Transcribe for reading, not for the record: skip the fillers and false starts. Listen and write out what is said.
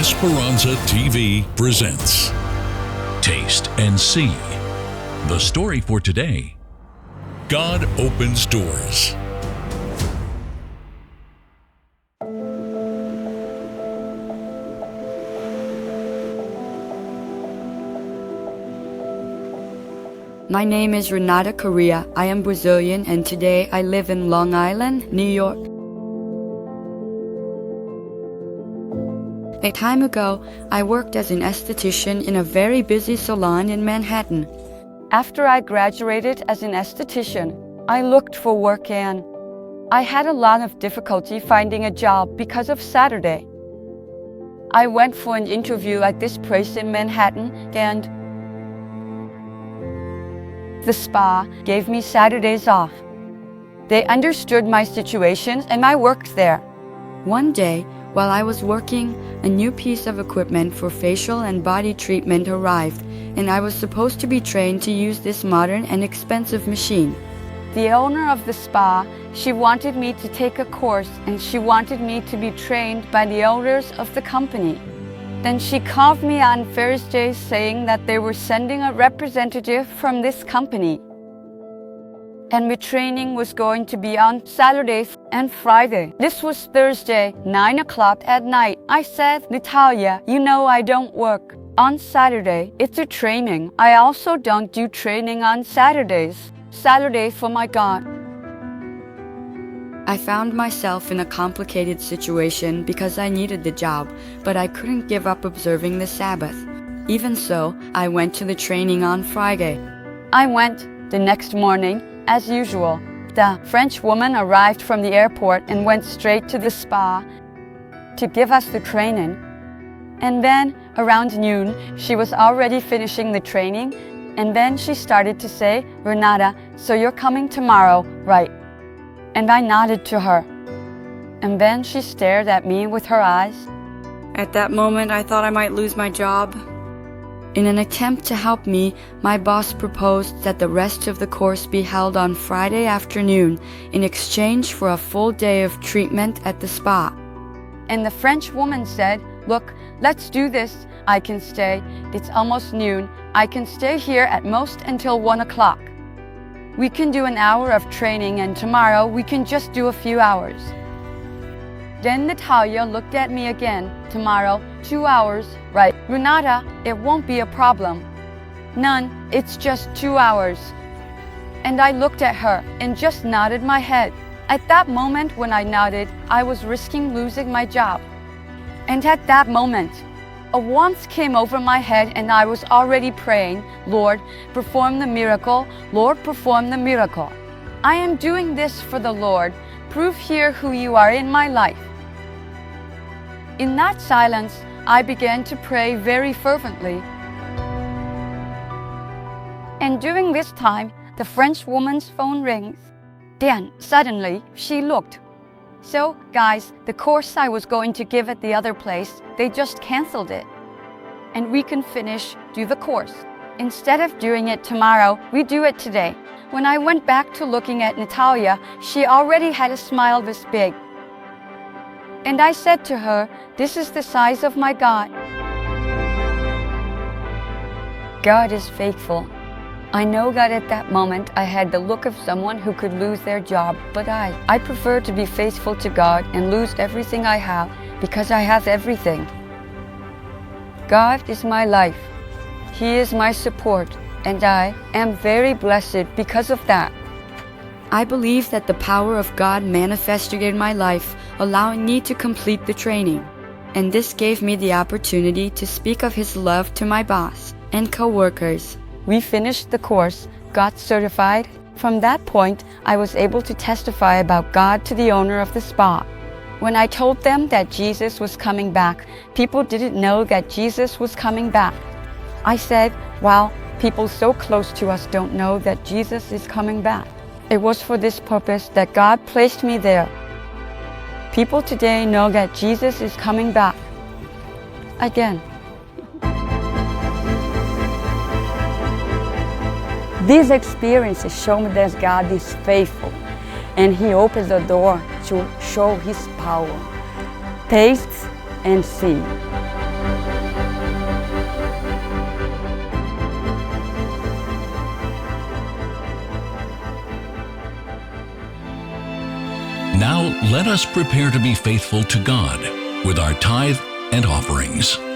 Esperanza TV presents Taste and See. The story for today: God opens doors. My name is Renata Correa. I am Brazilian and today I live in Long Island, New York. A time ago, I worked as an esthetician in a very busy salon in Manhattan. After I graduated as an esthetician, I looked for work and I had a lot of difficulty finding a job because of Saturday. I went for an interview at this place in Manhattan and the spa gave me Saturdays off. They understood my situation and I worked there. One day, while I was working, a new piece of equipment for facial and body treatment arrived, and I was supposed to be trained to use this modern and expensive machine. The owner of the spa, she wanted me to take a course and she wanted me to be trained by the owners of the company. Then she called me on Thursday saying that they were sending a representative from this company. And the training was going to be on Saturday and Friday. This was Thursday, 9 o'clock at night. I said, Natalia, you know I don't work on Saturday. It's a training. I also don't do training on Saturdays. Saturday for my God. I found myself in a complicated situation because I needed the job, but I couldn't give up observing the Sabbath. Even so, I went to the training on Friday. I went the next morning, as usual. The French woman arrived from the airport and went straight to the spa to give us the training. And then, around noon, she was already finishing the training, and then she started to say, Renata, so you're coming tomorrow, right? And I nodded to her. And then she stared at me with her eyes. At that moment, I thought I might lose my job. In an attempt to help me, my boss proposed that the rest of the course be held on Friday afternoon in exchange for a full day of treatment at the spa. And the French woman said, look, let's do this. I can stay. It's almost noon. I can stay here at most until 1 o'clock. We can do an hour of training and tomorrow we can just do a few hours. Then Natalia looked at me again. Tomorrow, 2 hours, right? Renata, it won't be a problem. None, it's just 2 hours. And I looked at her and just nodded my head. At that moment when I nodded, I was risking losing my job. And at that moment, a warmth came over my head and I was already praying, Lord, perform the miracle. Lord, perform the miracle. I am doing this for the Lord. Prove here who you are in my life. In that silence, I began to pray very fervently. And during this time, the French woman's phone rings. Then, suddenly, she looked. So, guys, the course I was going to give at the other place, they just canceled it. And we can do the course. Instead of doing it tomorrow, we do it today. When I went back to looking at Natalia, she already had a smile this big. And I said to her, this is the size of my God. God is faithful. I know that at that moment I had the look of someone who could lose their job, but I prefer to be faithful to God and lose everything I have because I have everything. God is my life. He is my support, and I am very blessed because of that. I believe that the power of God manifested in my life, allowing me to complete the training. And this gave me the opportunity to speak of His love to my boss and co-workers. We finished the course, got certified. From that point, I was able to testify about God to the owner of the spa. When I told them that Jesus was coming back, people didn't know that Jesus was coming back. I said, wow, people so close to us don't know that Jesus is coming back. It was for this purpose that God placed me there. People today know that Jesus is coming back. Again. These experiences show me that God is faithful and He opens the door to show His power. Taste and see. Now let us prepare to be faithful to God with our tithe and offerings.